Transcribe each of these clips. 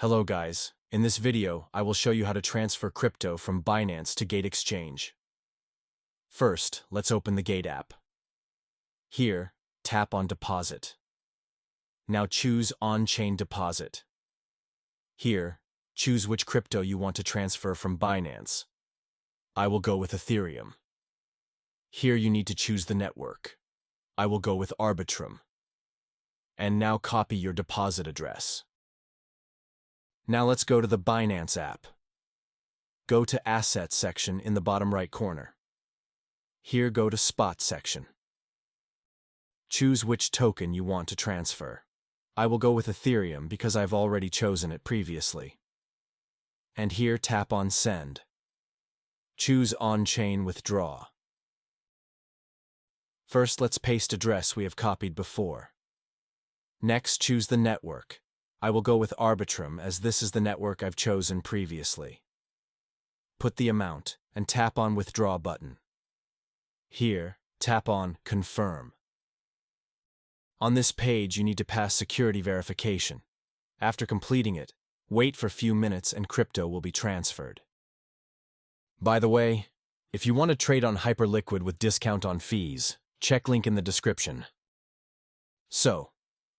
Hello guys, in this video I will show you how to transfer crypto from Binance to Gate Exchange. First, let's open the Gate app. Here, tap on Deposit. Now choose On-Chain Deposit. Here, choose which crypto you want to transfer from Binance. I will go with Ethereum. Here you need to choose the network. I will go with Arbitrum. And now copy your deposit address. Now let's go to the Binance app. Go to Assets section in the bottom right corner. Here go to Spot section. Choose which token you want to transfer. I will go with Ethereum because I've already chosen it previously. And here tap on Send. Choose On-Chain Withdraw. First let's paste address we have copied before. Next choose the network. I will go with Arbitrum as this is the network I've chosen previously. Put the amount and tap on Withdraw button. Here, tap on Confirm. On this page you need to pass security verification. After completing it, wait for a few minutes and crypto will be transferred. By the way, if you want to trade on Hyperliquid with discount on fees, check link in the description. So,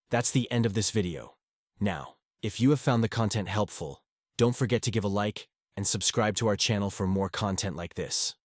that's the end of this video. Now, if you have found the content helpful, don't forget to give a like and subscribe to our channel for more content like this.